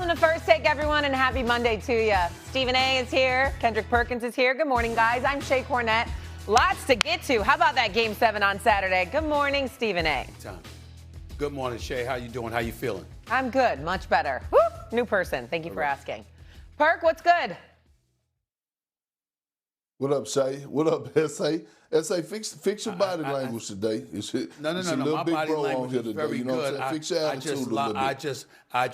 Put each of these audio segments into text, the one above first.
Welcome to First Take, everyone, and happy Monday to you. Stephen A. is here. Kendrick Perkins is here. Good morning, guys. I'm Shea Cornette. Lots to get to. How about that Game 7 on Saturday? Good morning, Stephen A. Good morning, Shea. How you doing? How you feeling? I'm good. Much better. Woo! New person. Thank you for asking. Perk, what's good? What up, Shay? What up, S.A.? S.A., fix your body language today. No. My body language is very you know good. What I'm saying? Fix your attitude a little bit. I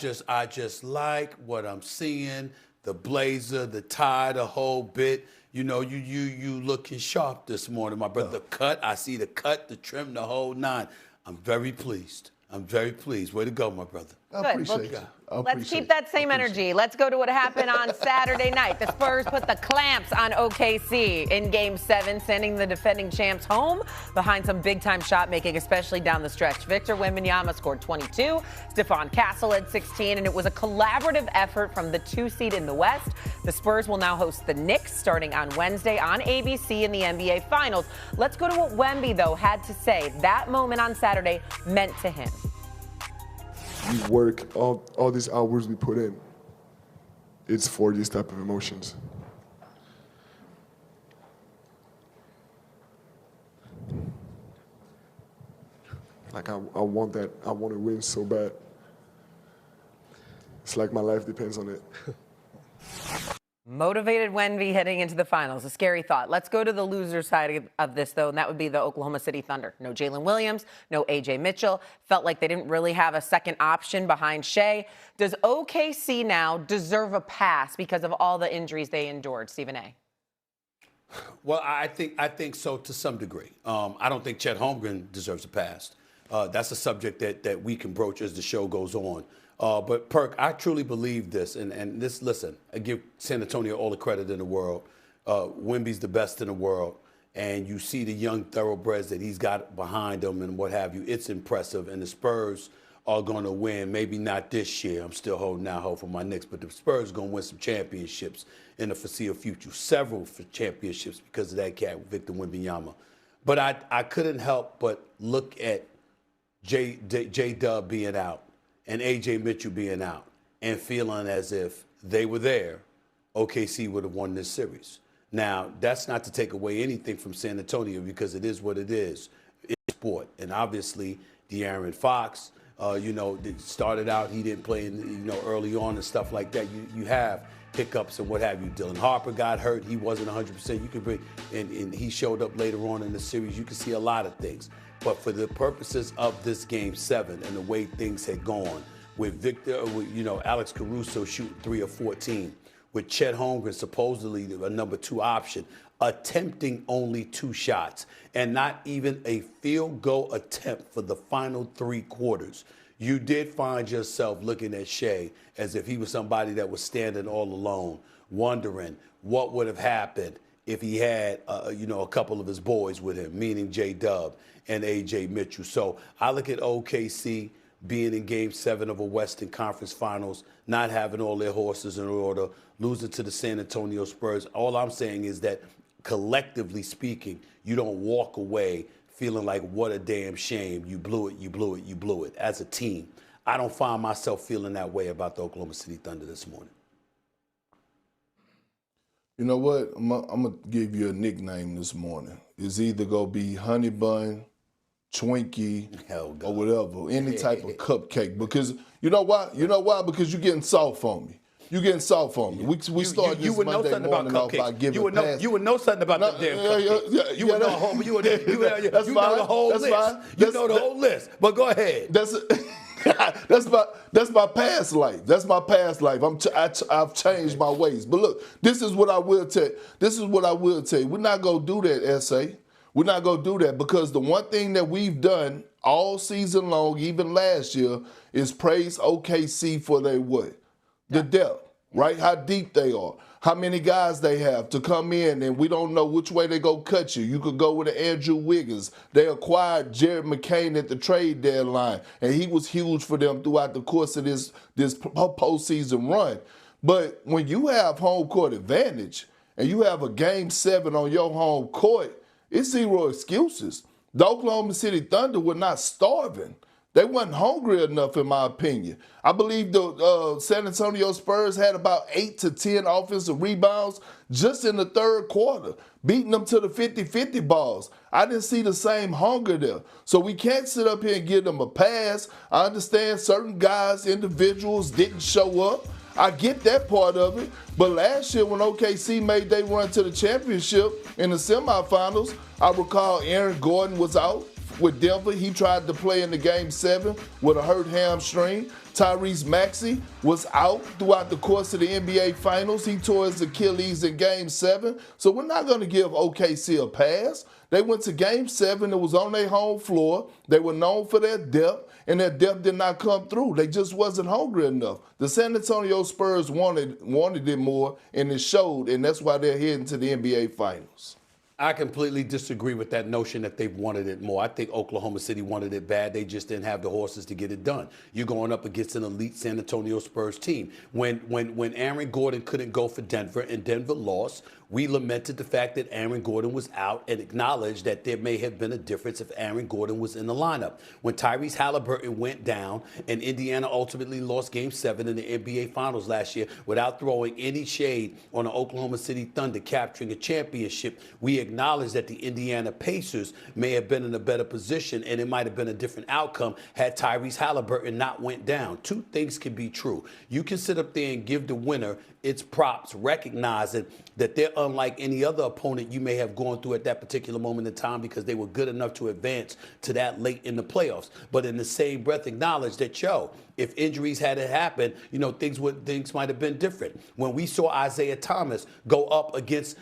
just like what I'm seeing. The blazer, the tie, the whole bit. You know, you looking sharp this morning, my brother. The cut, I see the cut, the trim, the whole nine. I'm very pleased. Way to go, my brother. I appreciate you. Let's keep that same energy. Let's go to what happened on Saturday night. The Spurs put the clamps on OKC in Game 7, sending the defending champs home behind some big-time shot making, especially down the stretch. Victor Wembanyama scored 22, Stephon Castle had 16, and it was a collaborative effort from the 2 seed in the West. The Spurs will now host the Knicks starting on Wednesday on ABC in the NBA Finals. Let's go to what Wemby, though, had to say that moment on Saturday meant to him. We work, all these hours we put in, it's for these type of emotions. Like I want that, I want to win so bad. It's like my life depends on it. Motivated Wemby heading into the finals. A scary thought. Let's go to the loser side of this, though, and that would be the Oklahoma City Thunder. No Jalen Williams, no A.J. Mitchell. Felt like they didn't really have a second option behind Shea. Does OKC now deserve a pass because of all the injuries they endured, Stephen A.? Well, I think so to some degree. I don't think Chet Holmgren deserves a pass. That's a subject that we can broach as the show goes on. But, Perk, I truly believe this, and this, listen, I give San Antonio all the credit in the world. Wemby's the best in the world, and you see the young thoroughbreds that he's got behind him and what have you. It's impressive, and the Spurs are going to win. Maybe not this year. I'm still holding out hope for my Knicks, but the Spurs are going to win some championships in the foreseeable future, several championships because of that cat, Victor Wembanyama. But I couldn't help but look at J-Dub being out and A.J. Mitchell being out and feeling as if they were there, OKC would have won this series. Now, that's not to take away anything from San Antonio because it is what it is. It's sport. And obviously, De'Aaron Fox, started out, he didn't play early on and stuff like that. You have hiccups and what have you. Dylan Harper got hurt. He wasn't 100%. You could bring, and he showed up later on in the series. You can see a lot of things. But for the purposes of this Game 7 and the way things had gone, with Victor, Alex Caruso shooting 3 of 14, with Chet Holmgren supposedly a number 2 option, attempting only 2 shots, and not even a field goal attempt for the final 3 quarters, you did find yourself looking at Shea as if he was somebody that was standing all alone, wondering what would have happened if he had, a couple of his boys with him, meaning J-Dub and A.J. Mitchell. So I look at OKC being in Game 7 of a Western Conference Finals, not having all their horses in order, losing to the San Antonio Spurs. All I'm saying is that collectively speaking, you don't walk away feeling like what a damn shame. You blew it as a team. I don't find myself feeling that way about the Oklahoma City Thunder this morning. You know what? I'm going to give you a nickname this morning. It's either going to be Honey Bun, Twinkie, or whatever, any type of cupcake. Because you know why? Because you're getting soft on me. You're getting soft on me. We start this Monday morning off by giving pass. You would know something about the damn cupcakes. You would know the whole list. You know the whole list. But go ahead. That's my past life. That's my past life. I've changed my ways. But look, this is what I will tell you. We're not gonna do that, S.A. We're not gonna do that because the one thing that we've done all season long, even last year, is praise OKC for their what? The depth, right? How deep they are. How many guys they have to come in, and we don't know which way they go cut you. You could go with Andrew Wiggins. They acquired Jared McCain at the trade deadline, and he was huge for them throughout the course of this postseason run. But when you have home court advantage and you have a Game 7 on your home court, it's zero excuses. The Oklahoma City Thunder were not starving. They wasn't hungry enough, in my opinion. I believe the San Antonio Spurs had about 8 to 10 offensive rebounds just in the third quarter, beating them to the 50-50 balls. I didn't see the same hunger there. So we can't sit up here and give them a pass. I understand certain guys, individuals didn't show up. I get that part of it. But last year when OKC made their run to the championship in the semifinals, I recall Aaron Gordon was out with Denver. He tried to play in the Game 7 with a hurt hamstring. Tyrese Maxey was out throughout the course of the NBA Finals. He tore his Achilles in Game 7. So we're not going to give OKC a pass. They went to Game 7. It was on their home floor. They were known for their depth, and their depth did not come through. They just wasn't hungry enough. The San Antonio Spurs wanted it more, and it showed, and that's why they're heading to the NBA Finals. I completely disagree with that notion that they've wanted it more. I think Oklahoma City wanted it bad. They just didn't have the horses to get it done. You're going up against an elite San Antonio Spurs team. When Aaron Gordon couldn't go for Denver and Denver lost, we lamented the fact that Aaron Gordon was out and acknowledged that there may have been a difference if Aaron Gordon was in the lineup. When Tyrese Halliburton went down and Indiana ultimately lost Game 7 in the NBA Finals last year without throwing any shade on the Oklahoma City Thunder capturing a championship, we acknowledged that the Indiana Pacers may have been in a better position and it might have been a different outcome had Tyrese Halliburton not went down. Two things can be true. You can sit up there and give the winner its props, recognizing that they're unlike any other opponent you may have gone through at that particular moment in time because they were good enough to advance to that late in the playoffs. But in the same breath, acknowledge that, if injuries hadn't happened, things might have been different. When we saw Isaiah Thomas go up against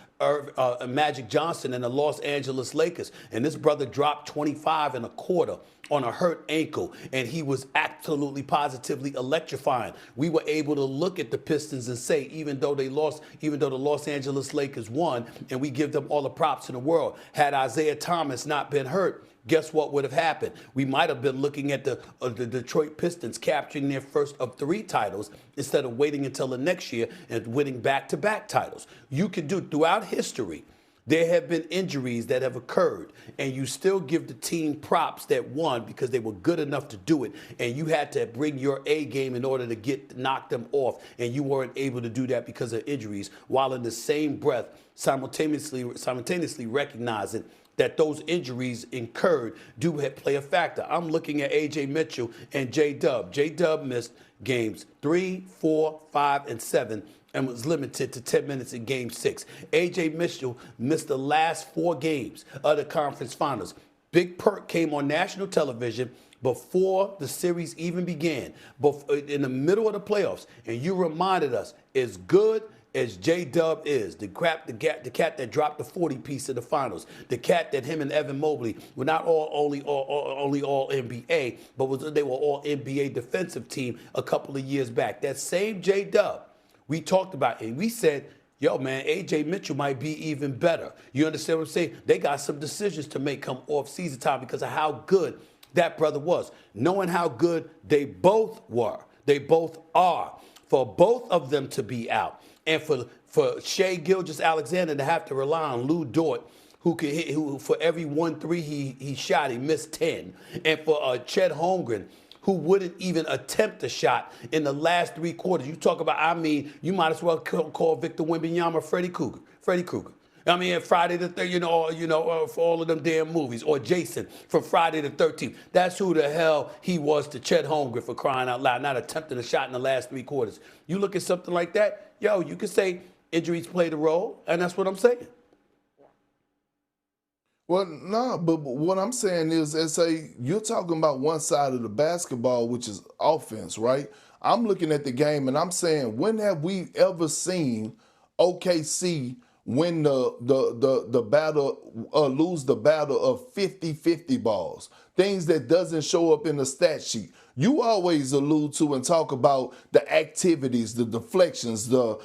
Magic Johnson and the Los Angeles Lakers, and this brother dropped 25 and a quarter on a hurt ankle, and he was absolutely positively electrifying. We were able to look at the Pistons and say, even though the Los Angeles Lakers won, and we give them all the props in the world, had Isaiah Thomas not been hurt, guess what would have happened? We might have been looking at the Detroit Pistons capturing their first of 3 titles instead of waiting until the next year and winning back-to-back titles. You can do throughout history. There have been injuries that have occurred, and you still give the team props that won because they were good enough to do it, and you had to bring your A game in order to knock them off, and you weren't able to do that because of injuries, while in the same breath simultaneously recognizing that those injuries incurred do play a factor. I'm looking at A.J. Mitchell and J-Dub. J-Dub missed games 3, 4, 5, and 7 and was limited to 10 minutes in Game 6. A.J. Mitchell missed the last 4 games of the conference finals. Big Perk came on national television before the series even began, in the middle of the playoffs, and you reminded us, as good as J-Dub is, the cat that dropped the 40-piece in the finals, the cat that him and Evan Mobley were not only all NBA, but they were all NBA defensive team a couple of years back. That same J-Dub we talked about, and we said, man, A.J. Mitchell might be even better. You understand what I'm saying? They got some decisions to make come off season time because of how good that brother was. Knowing how good they both were, they both are, for both of them to be out, and for Shai Gilgeous-Alexander to have to rely on Lou Dort, who for every 1-3 he shot, he missed 10, and for Chet Holmgren, who wouldn't even attempt a shot in the last 3 quarters. You talk about, you might as well call Victor Wembanyama Freddy Krueger. I mean, Friday the 13th, for all of them damn movies, or Jason from Friday the 13th. That's who the hell he was to Chet Holmgren, for crying out loud, not attempting a shot in the last 3 quarters. You look at something like that, you can say injuries played a role, and that's what I'm saying. Well, no, but what I'm saying is, S.A., you're talking about one side of the basketball, which is offense, right? I'm looking at the game, and I'm saying, when have we ever seen OKC win the battle, lose the battle of 50-50 balls, things that doesn't show up in the stat sheet? You always allude to and talk about the activities, the deflections, the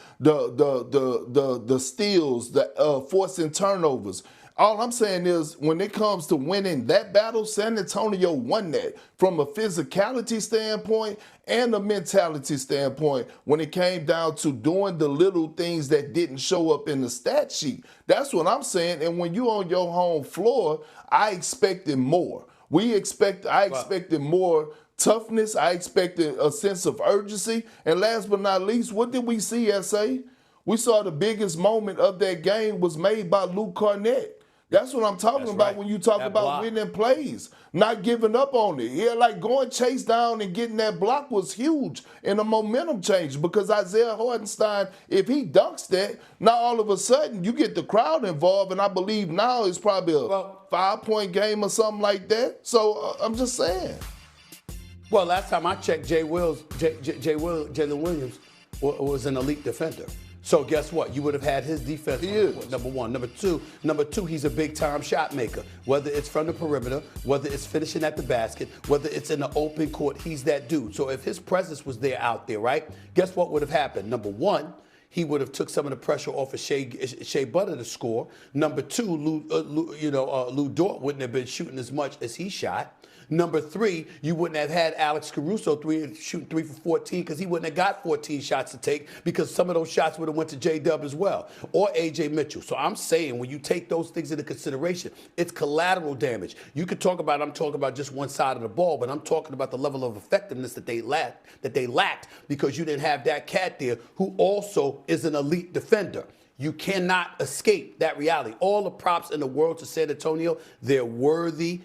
steals, the forcing turnovers. All I'm saying is, when it comes to winning that battle, San Antonio won that from a physicality standpoint and a mentality standpoint when it came down to doing the little things that didn't show up in the stat sheet. That's what I'm saying. And when you're on your home floor, I expected more. I expected more toughness. I expected a sense of urgency. And last but not least, what did we see, S.A.? We saw the biggest moment of that game was made by Luke Cornett. That's what I'm talking about when you talk about winning plays, not giving up on it. Yeah, like going chase down and getting that block was huge and a momentum change because Isaiah Hartenstein, if he dunks that, now all of a sudden you get the crowd involved, and I believe now it's probably a 5-point game or something like that. So I'm just saying. Well, last time I checked, Jalen Williams was an elite defender. So guess what? You would have had his defense. Number one. Number two, he's a big-time shot maker. Whether it's from the perimeter, whether it's finishing at the basket, whether it's in the open court, he's that dude. So if his presence was there out there, right? Guess what would have happened? Number one, he would have took some of the pressure off of Shea Butter to score. Number two, Lou Dort wouldn't have been shooting as much as he shot. Number three, you wouldn't have had Alex Caruso shooting 3 for 14 because he wouldn't have got 14 shots to take because some of those shots would have went to J-Dub as well, or A.J. Mitchell. So I'm saying when you take those things into consideration, it's collateral damage. You could I'm talking about just one side of the ball, but I'm talking about the level of effectiveness that they lacked because you didn't have that cat there who also is an elite defender. You cannot escape that reality. All the props in the world to San Antonio, they're worthy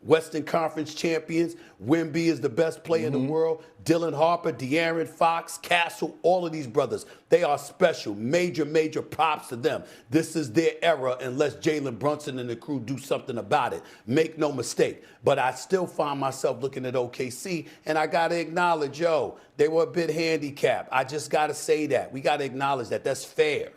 Western Conference champions. Wemby is the best player in the world. Dylan Harper, De'Aaron Fox, Castle, all of these brothers, they are special. Major props to them. This is their era unless Jalen Brunson and the crew do something about it. Make no mistake. But I still find myself looking at OKC, and I got to acknowledge, they were a bit handicapped. I just got to say that. We got to acknowledge that. That's fair.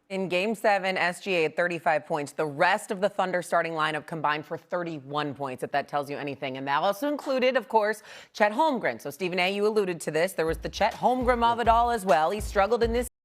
In Game 7, SGA had 35 points. The rest of the Thunder starting lineup combined for 31 points, if that tells you anything. And that also included, of course, Chet Holmgren. So, Stephen A., you alluded to this. There was the Chet Holmgren of it all as well. He struggled in this